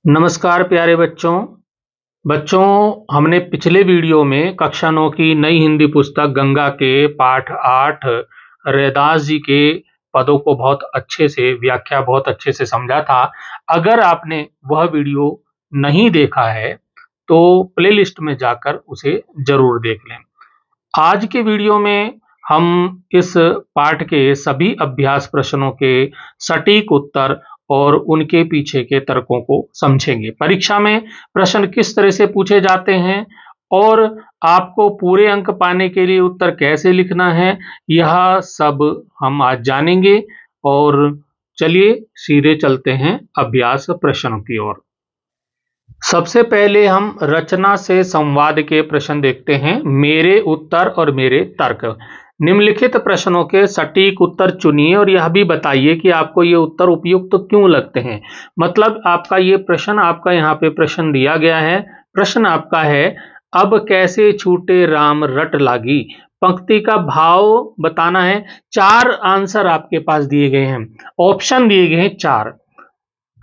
नमस्कार प्यारे बच्चों। हमने पिछले वीडियो में कक्षा 9 की नई हिंदी पुस्तक गंगा के पाठ 8 रैदास जी के पदों को बहुत अच्छे से समझा था। अगर आपने वह वीडियो नहीं देखा है तो प्लेलिस्ट में जाकर उसे जरूर देख लें। आज के वीडियो में हम इस पाठ के सभी अभ्यास प्रश्नों के सटीक उत्तर और उनके पीछे के तर्कों को समझेंगे। परीक्षा में प्रश्न किस तरह से पूछे जाते हैं और आपको पूरे अंक पाने के लिए उत्तर कैसे लिखना है, यह सब हम आज जानेंगे। और चलिए सीधे चलते हैं अभ्यास प्रश्नों की ओर। सबसे पहले हम रचना से संवाद के प्रश्न देखते हैं। मेरे उत्तर और मेरे तर्क। निम्नलिखित प्रश्नों के सटीक उत्तर चुनिए और यह भी बताइए कि आपको ये उत्तर उपयुक्त क्यों लगते हैं। मतलब आपका ये प्रश्न, आपका यहाँ पे प्रश्न दिया गया है। प्रश्न आपका है, अब कैसे छूटे राम रट लागी। पंक्ति का भाव बताना है। 4 आंसर आपके पास दिए गए हैं, ऑप्शन दिए गए हैं 4।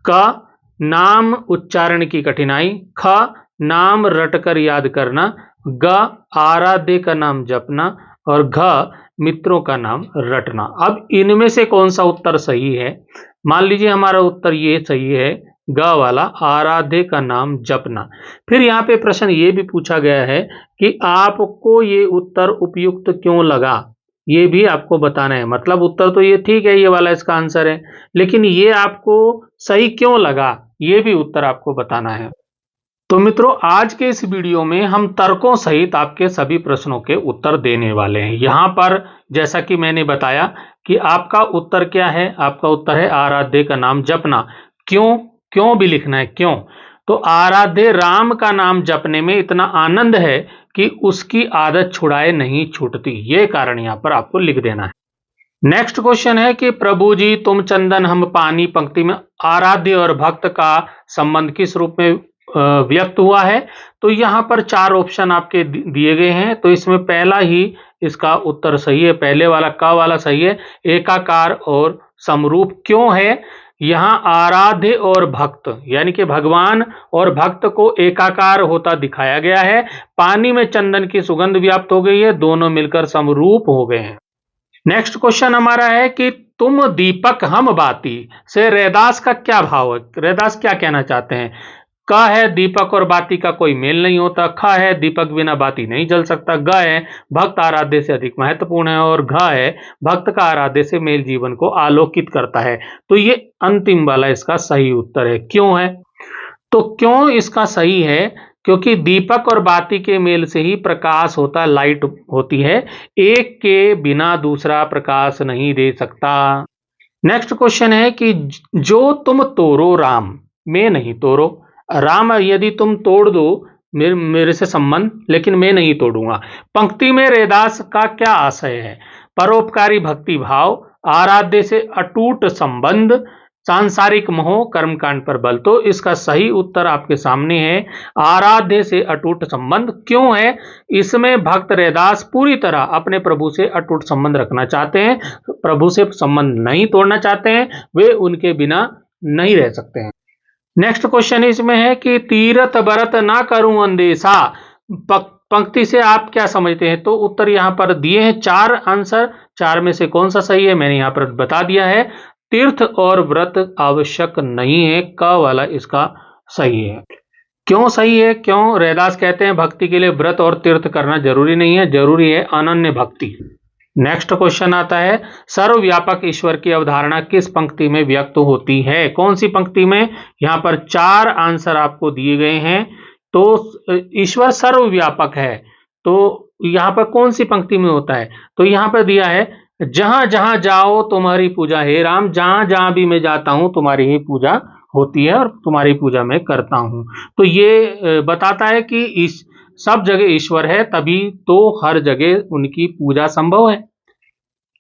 क, नाम उच्चारण की कठिनाई। ख, नाम रटकर याद करना। ग, आराध्य का नाम जपना। और घ, मित्रों का नाम रटना। अब इनमें से कौन सा उत्तर सही है? मान लीजिए हमारा उत्तर ये सही है, ग वाला, आराध्य का नाम जपना। फिर यहाँ पे प्रश्न ये भी पूछा गया है कि आपको ये उत्तर उपयुक्त क्यों लगा, ये भी आपको बताना है। मतलब उत्तर तो ये ठीक है, ये वाला इसका आंसर है, लेकिन ये आपको सही क्यों लगा, ये भी उत्तर आपको बताना है। तो मित्रों, आज के इस वीडियो में हम तर्कों सहित आपके सभी प्रश्नों के उत्तर देने वाले हैं। यहाँ पर जैसा कि मैंने बताया कि आपका उत्तर क्या है, आपका उत्तर है आराध्य का नाम जपना। क्यों भी लिखना है, क्यों? तो आराध्य राम का नाम जपने में इतना आनंद है कि उसकी आदत छुड़ाए नहीं छूटती, ये कारण यहाँ पर आपको लिख देना है। नेक्स्ट क्वेश्चन है कि प्रभु जी तुम चंदन हम पानी, पंक्ति में आराध्य और भक्त का संबंध किस रूप में व्यक्त हुआ है? तो यहाँ पर 4 ऑप्शन आपके दिए गए हैं, तो इसमें पहला ही इसका उत्तर सही है। पहले वाला क वाला सही है, एकाकार और समरूप। क्यों है? यहाँ आराध्य और भक्त यानी कि भगवान और भक्त को एकाकार होता दिखाया गया है। पानी में चंदन की सुगंध व्याप्त हो गई है, दोनों मिलकर समरूप हो गए हैं। नेक्स्ट क्वेश्चन हमारा है कि तुम दीपक हम बाती से रैदास का क्या भाव है? रैदास क्या कहना चाहते हैं? क है, दीपक और बाती का कोई मेल नहीं होता। ख है, दीपक बिना बाती नहीं जल सकता। ग है, भक्त आराध्य से अधिक महत्वपूर्ण है। और घ है, भक्त का आराध्य से मेल जीवन को आलोकित करता है। तो ये अंतिम वाला इसका सही उत्तर है। क्यों है? तो क्यों इसका सही है? क्योंकि दीपक और बाती के मेल से ही प्रकाश होता है, लाइट होती है। एक के बिना दूसरा प्रकाश नहीं दे सकता। नेक्स्ट क्वेश्चन है कि जो तुम तोड़ो राम, मैं नहीं तोड़ो। राम यदि तुम तोड़ दो मेरे से संबंध, लेकिन मैं नहीं तोड़ूंगा। पंक्ति में रैदास का क्या आशय है? परोपकारी भक्ति भाव, आराध्य से अटूट संबंध, सांसारिक मोह, कर्मकांड पर बल। तो इसका सही उत्तर आपके सामने है, आराध्य से अटूट संबंध। क्यों है? इसमें भक्त रैदास पूरी तरह अपने प्रभु से अटूट संबंध रखना चाहते हैं, प्रभु से संबंध नहीं तोड़ना चाहते हैं, वे उनके बिना नहीं रह सकते हैं। नेक्स्ट क्वेश्चन इसमें है कि तीरथ बरत ना करूं अंदेशा, पंक्ति से आप क्या समझते हैं? तो उत्तर यहां पर दिए हैं 4 आंसर, 4 में से कौन सा सही है मैंने यहां पर बता दिया है। तीर्थ और व्रत आवश्यक नहीं है, क वाला इसका सही है। क्यों सही है? क्यों? रैदास कहते हैं भक्ति के लिए व्रत और तीर्थ करना जरूरी नहीं है, जरूरी है अनन्य भक्ति। नेक्स्ट क्वेश्चन आता है, सर्वव्यापक ईश्वर की अवधारणा किस पंक्ति में व्यक्त होती है? कौन सी पंक्ति में? यहाँ पर 4 आंसर आपको दिए गए हैं। तो ईश्वर सर्वव्यापक है, तो यहाँ पर कौन सी पंक्ति में होता है? तो यहाँ पर दिया है, जहां जहां जाओ तुम्हारी पूजा हे राम, जहां जहां भी मैं जाता हूं तुम्हारी ही पूजा होती है और तुम्हारी पूजा मैं करता हूं। तो ये बताता है कि इस सब जगह ईश्वर है, तभी तो हर जगह उनकी पूजा संभव है।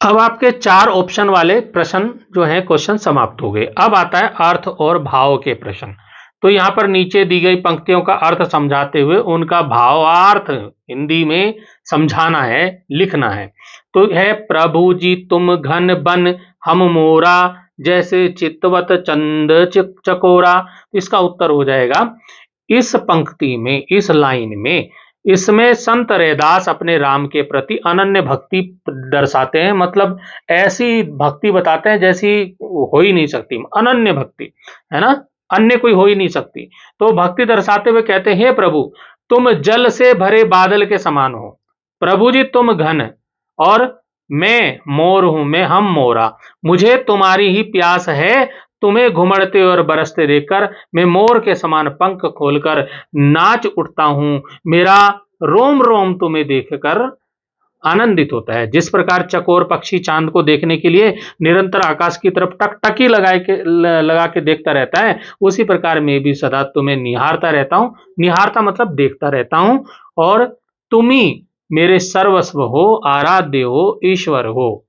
अब आपके 4 ऑप्शन वाले प्रश्न जो है क्वेश्चन समाप्त हो गए। अब आता है अर्थ और भाव के प्रश्न। तो यहाँ पर नीचे दी गई पंक्तियों का अर्थ समझाते हुए उनका भावार्थ हिंदी में समझाना है, लिखना है। तो है, प्रभु जी तुम घन बन हम मोरा, जैसे चितवत चंद चकोरा। इसका उत्तर हो जाएगा इस पंक्ति में, इस लाइन में, इसमें संत रैदास अपने राम के प्रति अनन्य भक्ति दर्शाते हैं, मतलब ऐसी भक्ति बताते हैं जैसी हो ही नहीं सकती, अनन्य भक्ति, है ना, अन्य कोई हो ही नहीं सकती। तो भक्ति दर्शाते हुए कहते हैं, हे प्रभु तुम जल से भरे बादल के समान हो, प्रभु जी तुम घन, और मैं मोर हूं, मैं हम मोरा, मुझे तुम्हारी ही प्यास है, तुम्हें घुमड़ते और बरसते देखकर मैं मोर के समान पंख खोलकर नाच उठता हूं, मेरा रोम रोम तुम्हें देखकर आनंदित होता है। जिस प्रकार चकोर पक्षी चांद को देखने के लिए निरंतर आकाश की तरफ टकटकी लगा के देखता रहता है, उसी प्रकार मैं भी सदा तुम्हें निहारता रहता हूं। निहारता मतलब देखता रहता हूं, और तुम ही मेरे सर्वस्व हो, आराध्य हो, ईश्वर हो।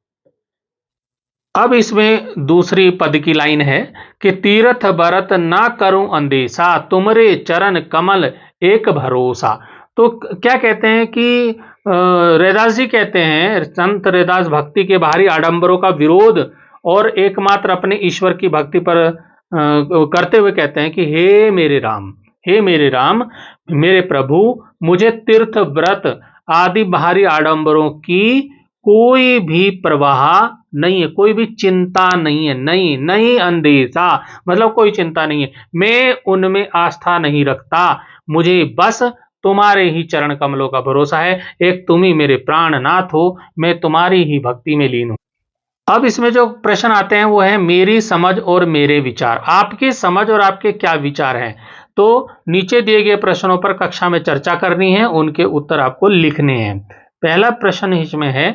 अब इसमें दूसरी पद की लाइन है कि तीर्थ बरत ना करूं अंदेशा, तुमरे चरण कमल एक भरोसा। तो क्या कहते हैं कि रैदास जी कहते हैं, संत रैदास भक्ति के बाहरी आडंबरों का विरोध और एकमात्र अपने ईश्वर की भक्ति पर करते हुए कहते हैं कि हे मेरे राम, हे मेरे राम, मेरे प्रभु, मुझे तीर्थ व्रत आदि बाहरी आडंबरों की कोई भी प्रवाह नहीं है, कोई भी चिंता नहीं है, नहीं नहीं अंदेशा मतलब कोई चिंता नहीं है, मैं उनमें आस्था नहीं रखता, मुझे बस तुम्हारे ही चरण कमलों का भरोसा है, एक तुम ही मेरे प्राणनाथ हो, मैं तुम्हारी ही भक्ति में लीन हूं। अब इसमें जो प्रश्न आते हैं वो है मेरी समझ और मेरे विचार। आपकी समझ और आपके क्या विचार हैं, तो नीचे दिए गए प्रश्नों पर कक्षा में चर्चा करनी है, उनके उत्तर आपको लिखने हैं। पहला प्रश्न इसमें है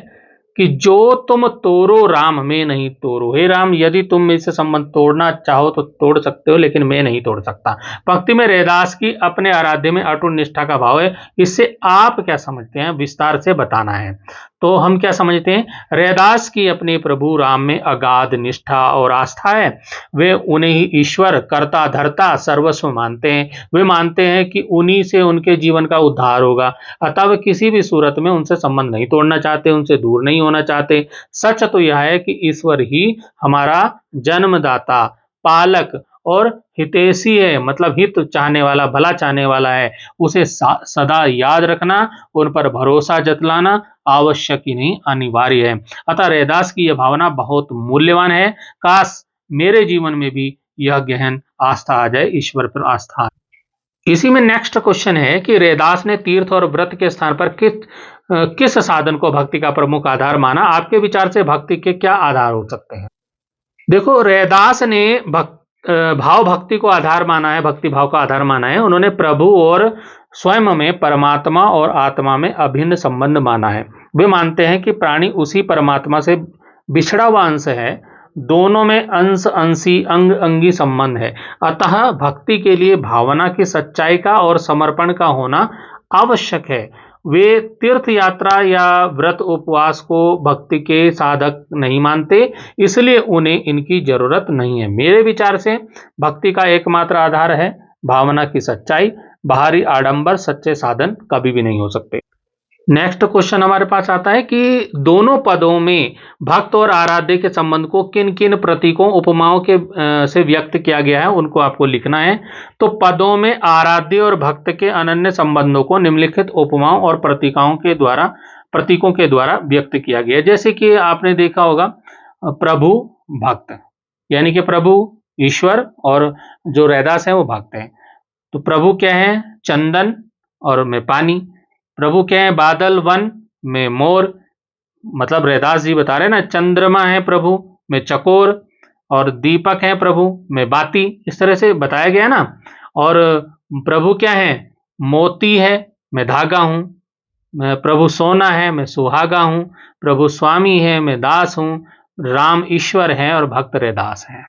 कि जो तुम तोड़ो राम, मैं नहीं तोड़ो। हे राम, यदि तुम मेरे संबंध तोड़ना चाहो तो तोड़ सकते हो, लेकिन मैं नहीं तोड़ सकता। पंक्ति में रैदास की अपने आराध्य में अटूट निष्ठा का भाव है, इससे आप क्या समझते हैं विस्तार से बताना है। तो हम क्या समझते हैं, रैदास की अपने प्रभु राम में अगाध निष्ठा और आस्था है, वे उन्हें ही ईश्वर कर्ता धर्ता सर्वस्व मानते हैं, वे मानते हैं कि उन्हीं से उनके जीवन का उद्धार होगा, अतः वे किसी भी सूरत में उनसे संबंध नहीं तोड़ना चाहते, उनसे दूर नहीं होना चाहते। सच तो यह है कि ईश्वर ही हमारा जन्मदाता, पालक और हितैषी है, मतलब हित चाहने वाला, भला चाहने वाला है, उसे सदा याद रखना, उन पर भरोसा जतलाना आवश्यक ही नहीं अनिवार्य है। अतः रैदास की यह भावना बहुत मूल्यवान है, काश मेरे जीवन में भी यह गहन आस्था आ जाए, ईश्वर पर आस्था। इसी में नेक्स्ट क्वेश्चन है कि रैदास ने तीर्थ और व्रत के स्थान पर किस साधन को भक्ति का प्रमुख आधार माना। आपके विचार से भक्ति के क्या आधार हो सकते हैं। देखो, रैदास ने भाव भक्ति को आधार माना है, भक्ति भाव का आधार माना है। उन्होंने प्रभु और स्वयं में, परमात्मा और आत्मा में अभिन्न संबंध माना है। वे मानते हैं कि प्राणी उसी परमात्मा से बिछड़ा हुआ अंश है, दोनों में अंश अंशी अंग अंगी संबंध है। अतः भक्ति के लिए भावना की सच्चाई का और समर्पण का होना आवश्यक है। वे तीर्थ यात्रा या व्रत उपवास को भक्ति के साधक नहीं मानते, इसलिए उन्हें इनकी जरूरत नहीं है। मेरे विचार से भक्ति का एकमात्र आधार है भावना की सच्चाई, बाहरी आडंबर सच्चे साधन कभी भी नहीं हो सकते। नेक्स्ट क्वेश्चन हमारे पास आता है कि दोनों पदों में भक्त और आराध्य के संबंध को किन किन प्रतीकों उपमाओं के से व्यक्त किया गया है, उनको आपको लिखना है। तो पदों में आराध्य और भक्त के अनन्य संबंधों को निम्नलिखित उपमाओं और प्रतीकों के द्वारा व्यक्त किया गया है। जैसे कि आपने देखा होगा प्रभु भक्त, यानी कि प्रभु ईश्वर और जो रैदास है वो भक्त है। तो प्रभु क्या है, चंदन और में पानी। प्रभु क्या है, बादल वन में मोर, मतलब रैदास जी बता रहे हैं ना, चंद्रमा है प्रभु में चकोर, और दीपक है प्रभु में बाती, इस तरह से बताया गया ना। और प्रभु क्या है, मोती है, मैं धागा हूं, प्रभु सोना है, मैं सुहागा हूं, प्रभु स्वामी है, मैं दास हूं, राम ईश्वर है और भक्त रैदास है।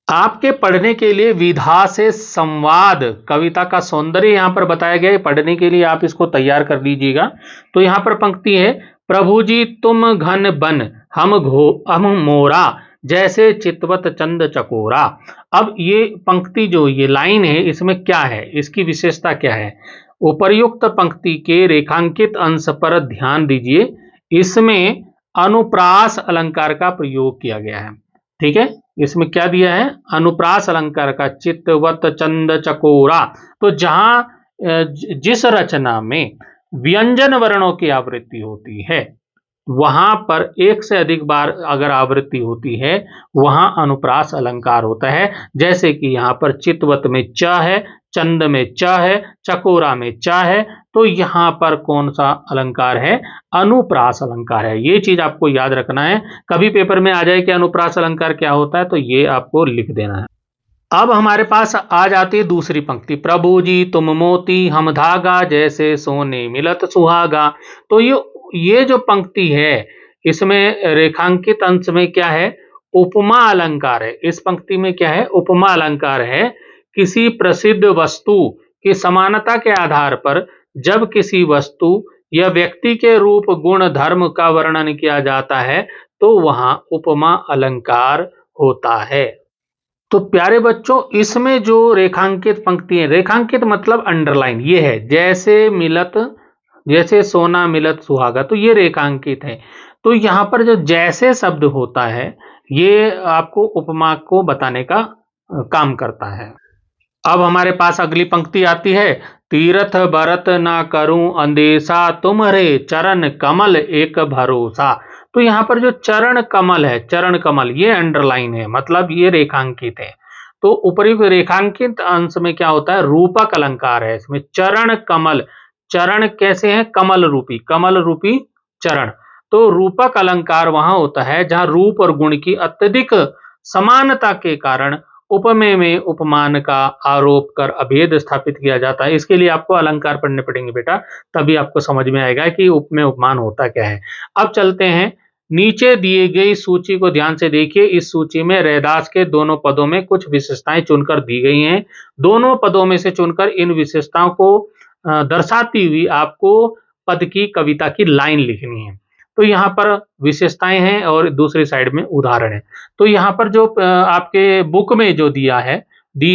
आपके पढ़ने के लिए विधा से संवाद कविता का सौंदर्य यहां पर बताया गया है, पढ़ने के लिए आप इसको तैयार कर लीजिएगा। तो यहां पर पंक्ति है, प्रभु जी तुम घन बन, हम मोरा, जैसे चितवत चंद चकोरा। अब ये पंक्ति जो ये लाइन है, इसमें क्या है, इसकी विशेषता क्या है। उपर्युक्त पंक्ति के रेखांकित अंश पर ध्यान दीजिए, इसमें अनुप्रास अलंकार का प्रयोग किया गया है। ठीक है, इसमें क्या दिया है, अनुप्रास अलंकार का, चित्तवत चंद चकोरा। तो जहां जिस रचना में व्यंजन वर्णों की आवृत्ति होती है वहां पर एक से अधिक बार अगर आवृत्ति होती है वहां अनुप्रास अलंकार होता है। जैसे कि यहां पर चितवत में च है, चंद में च है, चकोरा में च है, तो यहां पर कौन सा अलंकार है, अनुप्रास अलंकार है। ये चीज आपको याद रखना है, कभी पेपर में आ जाए कि अनुप्रास अलंकार क्या होता है तो ये आपको लिख देना है। अब हमारे पास आ जाती है दूसरी पंक्ति, प्रभु जी तुम मोती हम धागा जैसे सोने मिलत सुहागा। तो ये जो पंक्ति है इसमें रेखांकित अंश में क्या है, उपमा अलंकार है। इस पंक्ति में क्या है, उपमा अलंकार है। किसी प्रसिद्ध वस्तु की समानता के आधार पर जब किसी वस्तु या व्यक्ति के रूप गुण धर्म का वर्णन किया जाता है तो वहां उपमा अलंकार होता है। तो प्यारे बच्चों, इसमें जो रेखांकित पंक्ति है, रेखांकित मतलब अंडरलाइन, ये है जैसे मिलत, जैसे सोना मिलत सुहागा, तो ये रेखांकित है। तो यहां पर जो जैसे शब्द होता है ये आपको उपमा को बताने का काम करता है। अब हमारे पास अगली पंक्ति आती है, तीरथ बरत ना करूं अंदेशा तुम्हारे चरण कमल एक भरोसा। तो यहां पर जो चरण कमल है, चरण कमल, ये अंडरलाइन है, मतलब ये रेखांकित है। तो ऊपरी रेखांकित अंश में क्या होता है, रूपक अलंकार है। इसमें चरण कमल, चरण कैसे है, कमल रूपी चरण। तो रूपक अलंकार वहां होता है जहां रूप और गुण की अत्यधिक समानता के कारण उपमेय में उपमान का आरोप कर अभेद स्थापित किया जाता है। इसके लिए आपको अलंकार पढ़ने पड़ेंगे बेटा, तभी आपको समझ में आएगा कि उपमेय उपमान होता क्या है। अब चलते हैं, नीचे दिए गई सूची को ध्यान से देखिए। इस सूची में रैदास के दोनों पदों में कुछ विशेषताएं चुनकर दी गई हैं। दोनों पदों में से चुनकर इन विशेषताओं को दर्शाती हुई आपको पद की कविता की लाइन लिखनी है। तो यहाँ पर विशेषताएं हैं और दूसरी साइड में उदाहरण है। तो यहाँ पर जो आपके बुक में जो दी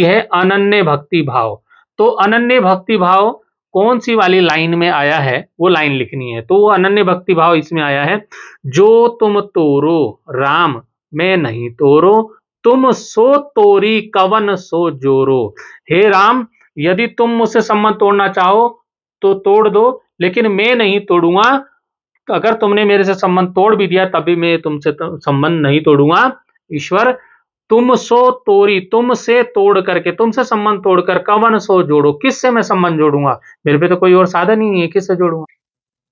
है अनन्य भक्ति भाव। तो अनन्य भक्ति भाव कौन सी वाली लाइन में आया है वो लाइन लिखनी है। तो वो अनन्य भक्ति भाव इसमें आया है, जो तुम तोरो राम मैं नहीं तोरो, तुम सो तोरी कवन सो जोरो। हे राम, यदि तुम मुझसे संबंध तोड़ना चाहो तो तोड़ दो, लेकिन मैं नहीं तोड़ूंगा। अगर तुमने मेरे से संबंध तोड़ भी दिया तभी मैं तुमसे संबंध नहीं तोड़ूंगा। ईश्वर, तुम सो तोड़ी, तुमसे तोड़ करके, तुमसे संबंध तोड़कर कवन सो जोड़ो, किससे मैं संबंध जोड़ूंगा, मेरे पे तो कोई और साधन ही नहीं है, किससे जोड़ूंगा।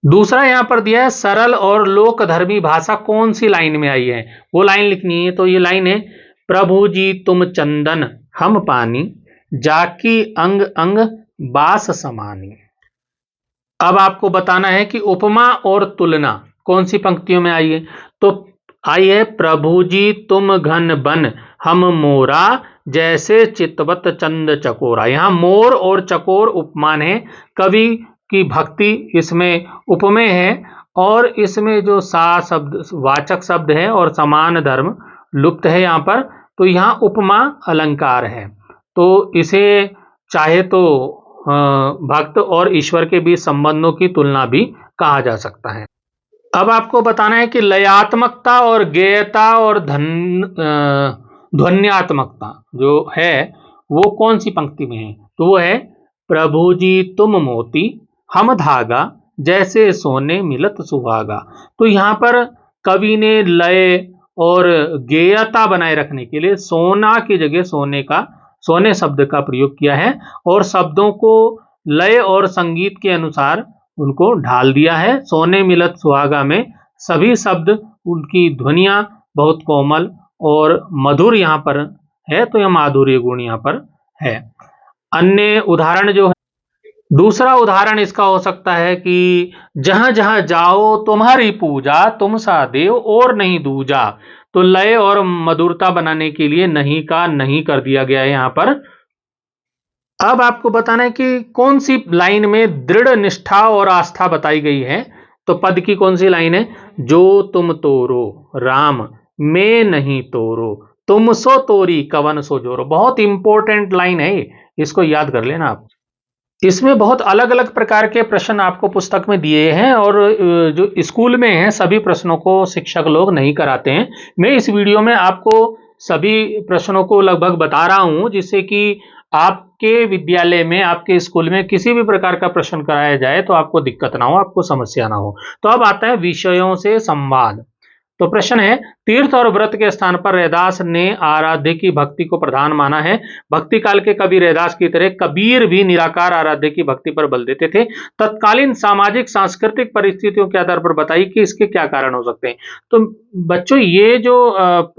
दूसरा यहां पर दिया है सरल और लोक धर्मी भाषा कौन सी लाइन में आई है वो लाइन लिखनी है। तो ये लाइन है, प्रभु जी तुम चंदन हम पानी, जाकी अंग अंग बास समानी। अब आपको बताना है कि उपमा और तुलना कौन सी पंक्तियों में आई है। तो आई है, प्रभु जी तुम घन बन हम मोरा, जैसे चितवत चंद चकोरा। यहां मोर और चकोर उपमान है। कवि की भक्ति इसमें उपमेय है और इसमें जो सा शब्द वाचक शब्द है और समान धर्म लुप्त है यहां पर। तो यहां उपमा अलंकार है। तो इसे चाहे तो भक्त और ईश्वर के बीच संबंधों की तुलना भी कहा जा सकता है। अब आपको बताना है कि लयात्मकता और गेयता और ध्वन्यात्मकता जो है वो कौन सी पंक्ति में है। तो वो है, प्रभु जी तुम मोती हम धागा जैसे सोने मिलत सुहागा। तो यहां पर कवि ने लय और गेयता बनाए रखने के लिए सोना की जगह सोने शब्द का प्रयोग किया है और शब्दों को लय और संगीत के अनुसार उनको ढाल दिया है। सोने मिलत सुहागा में सभी शब्द, उनकी ध्वनियां बहुत कोमल और मधुर यहाँ पर है, तो यह माधुर्य गुण यहाँ पर है। अन्य उदाहरण जो है, दूसरा उदाहरण इसका हो सकता है कि जहां जहां जाओ तुम्हारी पूजा, तुम सा देव और नहीं दूजा। तो लय और मधुरता बनाने के लिए नहीं का नहीं कर दिया गया है यहां पर। अब आपको बताना है कि कौन सी लाइन में दृढ़ निष्ठा और आस्था बताई गई है। तो पद की कौन सी लाइन है, जो तुम तोरो राम मैं नहीं तोरो, तुम सो तोरी कवन सो जोरो। बहुत इंपॉर्टेंट लाइन है, इसको याद कर लेना आप। इसमें बहुत अलग अलग प्रकार के प्रश्न आपको पुस्तक में दिए हैं और जो स्कूल में हैं सभी प्रश्नों को शिक्षक लोग नहीं कराते हैं। मैं इस वीडियो में आपको सभी प्रश्नों को लगभग बता रहा हूँ, जिससे कि आपके विद्यालय में, आपके स्कूल में किसी भी प्रकार का प्रश्न कराया जाए तो आपको दिक्कत ना हो, आपको समस्या ना हो। तो अब आता है विषयों से संवाद। तो प्रश्न है, तीर्थ और व्रत के स्थान पर रैदास ने आराध्य की भक्ति को प्रधान माना है। भक्ति काल के कवि रैदास की तरह कबीर भी निराकार आराध्य की भक्ति पर बल देते थे। तत्कालीन सामाजिक सांस्कृतिक परिस्थितियों के आधार पर बताइए कि इसके क्या कारण हो सकते हैं। तो बच्चों, ये जो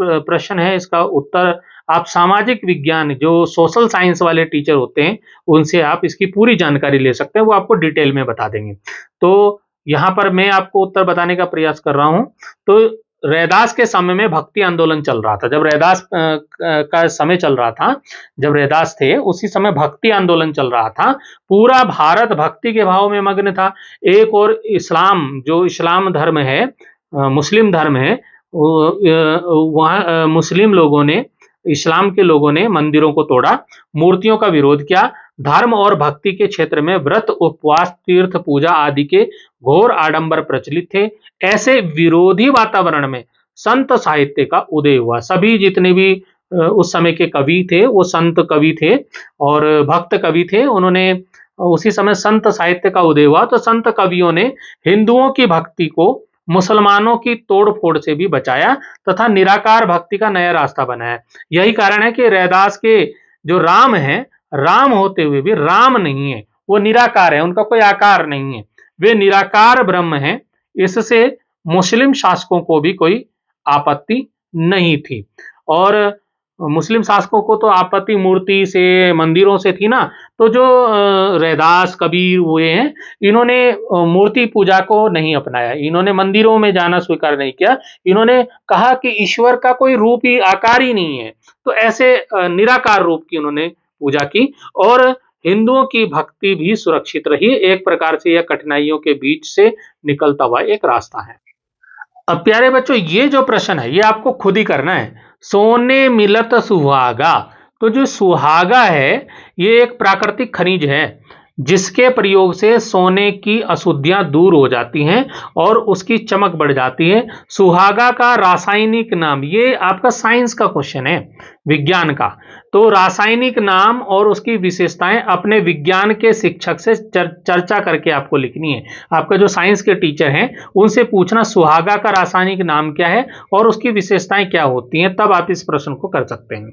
प्रश्न है, इसका उत्तर आप सामाजिक विज्ञान, जो सोशल साइंस वाले टीचर होते हैं, उनसे आप इसकी पूरी जानकारी ले सकते हैं, वो आपको डिटेल में बता देंगे। तो यहाँ पर मैं आपको उत्तर बताने का प्रयास कर रहा हूँ। तो रैदास के समय में भक्ति आंदोलन चल रहा था। जब रैदास का समय चल रहा था, जब रैदास थे, उसी समय भक्ति आंदोलन चल रहा था। पूरा भारत भक्ति के भाव में मग्न था। एक और इस्लाम, जो इस्लाम धर्म है, मुस्लिम धर्म है, वहाँ मुस्लिम लोगों ने, इस्लाम के लोगों ने मंदिरों को तोड़ा, मूर्तियों का विरोध किया। धर्म और भक्ति के क्षेत्र में व्रत, उपवास, तीर्थ पूजा आदि के घोर आडंबर प्रचलित थे। ऐसे विरोधी वातावरण में संत साहित्य का उदय हुआ। सभी जितने भी उस समय के कवि थे, वो संत कवि थे और भक्त कवि थे। उन्होंने उसी समय संत साहित्य का उदय हुआ, तो संत कवियों ने हिंदुओं की भक्ति को मुसलमानों की तोड़-फोड़ से भी बचाया तथा निराकार भक्ति का नया रास्ता बनाया। यही कारण है कि रैदास के जो राम हैं, राम होते हुए भी राम नहीं है, वो निराकार है, उनका कोई आकार नहीं है, वे निराकार ब्रह्म हैं। इससे मुस्लिम शासकों को भी कोई आपत्ति नहीं थी। और मुस्लिम शासकों को तो आपत्ति मूर्ति से, मंदिरों से थी ना। तो जो रैदास, कबीर हुए हैं, इन्होंने मूर्ति पूजा को नहीं अपनाया, इन्होंने मंदिरों में जाना स्वीकार नहीं किया। इन्होंने कहा कि ईश्वर का कोई रूप ही, आकार ही नहीं है। तो ऐसे निराकार रूप की उन्होंने पूजा की और हिंदुओं की भक्ति भी सुरक्षित रही। एक प्रकार से यह कठिनाइयों के बीच से निकलता हुआ एक रास्ता है। अब प्यारे बच्चों, ये जो प्रश्न है, ये आपको खुद ही करना है। सोने मिलत सुहागा। तो जो सुहागा है, ये एक प्राकृतिक खनिज है, जिसके प्रयोग से सोने की अशुद्धियां दूर हो जाती हैं और उसकी चमक बढ़ जाती है। सुहागा का रासायनिक नाम, ये आपका साइंस का क्वेश्चन है, विज्ञान का। तो रासायनिक नाम और उसकी विशेषताएं अपने विज्ञान के शिक्षक से चर्चा करके आपको लिखनी है। आपका जो साइंस के टीचर हैं, उनसे पूछना सुहागा का रासायनिक नाम क्या है और उसकी विशेषताएं क्या होती हैं, तब आप इस प्रश्न को कर सकते हैं।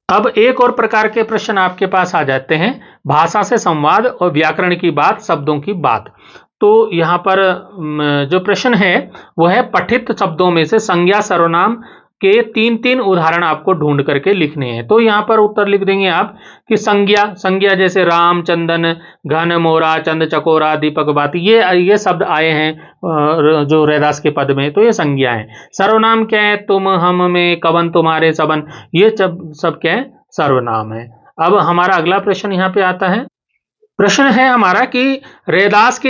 अब एक और प्रकार के प्रश्न आपके पास आ जाते हैं, भाषा से संवाद और व्याकरण की बात, शब्दों की बात। तो यहाँ पर जो प्रश्न है वो है, पठित शब्दों में से संज्ञा सर्वनाम के 3-3 उदाहरण आपको ढूंढ करके लिखने हैं। तो यहाँ पर उत्तर लिख देंगे आप कि संज्ञा जैसे राम, चंदन, घन, मोरा, चंद, चकोरा, दीपक, बाती, ये शब्द आए हैं जो रैदास के पद में, तो ये संज्ञा है। सर्वनाम क्या है? तुम, हम, में, कवन, तुम्हारे, सबन, ये सब क्या है? सर्वनाम है। अब हमारा अगला प्रश्न यहाँ पे आता है। प्रश्न है हमारा कि रैदास के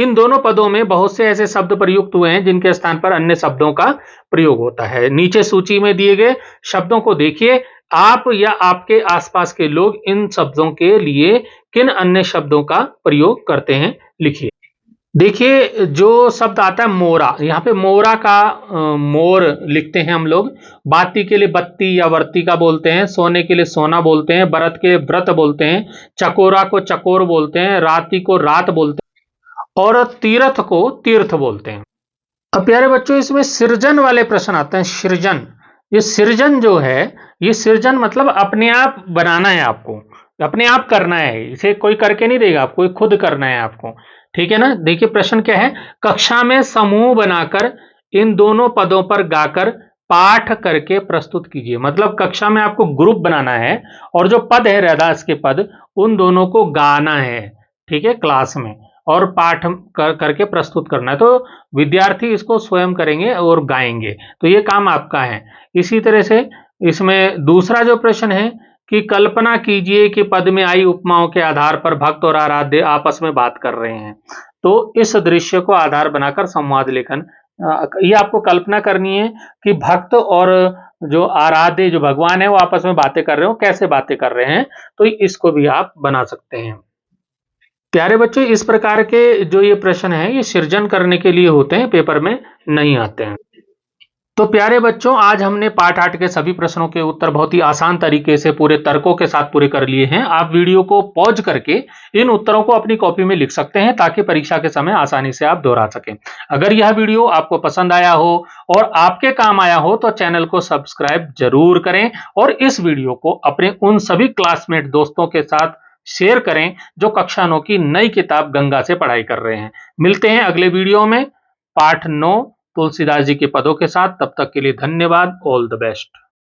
इन दोनों पदों में बहुत से ऐसे शब्द प्रयुक्त हुए हैं जिनके स्थान पर अन्य शब्दों का प्रयोग होता है। नीचे सूची में दिए गए शब्दों को देखिए, आप या आपके आसपास के लोग इन शब्दों के लिए किन अन्य शब्दों का प्रयोग करते हैं, लिखिए। देखिए, जो शब्द आता है मोरा, यहाँ पे मोरा का मोर लिखते हैं हम लोग। बाती के लिए बत्ती या वर्ती का बोलते हैं, सोने के लिए सोना बोलते हैं, व्रत के व्रत बोलते हैं, चकोरा को चकोर बोलते हैं, राती को रात बोलते हैं और तीर्थ को तीर्थ बोलते हैं। अब प्यारे बच्चों, इसमें सृजन वाले प्रश्न आते हैं। सृजन, ये सृजन जो है, ये सृजन मतलब अपने आप बनाना है, आपको अपने आप करना है, इसे कोई करके नहीं देगा, आपको खुद करना है आपको, ठीक है ना। देखिए प्रश्न क्या है, कक्षा में समूह बनाकर इन दोनों पदों पर गाकर पाठ करके प्रस्तुत कीजिए। मतलब कक्षा में आपको ग्रुप बनाना है और जो पद है रैदास के पद, उन दोनों को गाना है, ठीक है, क्लास में, और पाठ करके प्रस्तुत करना है। तो विद्यार्थी इसको स्वयं करेंगे और गाएंगे, तो ये काम आपका है। इसी तरह से इसमें दूसरा जो प्रश्न है कि कल्पना कीजिए कि पद में आई उपमाओं के आधार पर भक्त और आराध्य आपस में बात कर रहे हैं। तो इस दृश्य को आधार बनाकर संवाद लेखन, ये आपको कल्पना करनी है कि भक्त और जो आराध्य, जो भगवान है, वो आपस में बातें कर रहे हो, कैसे बातें कर रहे हैं, तो इसको भी आप बना सकते हैं। प्यारे बच्चों, इस प्रकार के जो ये प्रश्न है, ये सृजन करने के लिए होते हैं, पेपर में नहीं आते हैं। तो प्यारे बच्चों, आज हमने पाठ 8 के सभी प्रश्नों के उत्तर बहुत ही आसान तरीके से पूरे तर्कों के साथ पूरे कर लिए हैं। आप वीडियो को पॉज करके इन उत्तरों को अपनी कॉपी में लिख सकते हैं ताकि परीक्षा के समय आसानी से आप दोहरा सकें। अगर यह वीडियो आपको पसंद आया हो और आपके काम आया हो तो चैनल को सब्सक्राइब जरूर करें और इस वीडियो को अपने उन सभी क्लासमेट दोस्तों के साथ शेयर करें जो कक्षा 9 की नई किताब गंगा से पढ़ाई कर रहे हैं। मिलते हैं अगले वीडियो में पाठ 9 तुलसीदास जी के पदों के साथ। तब तक के लिए धन्यवाद। All the best.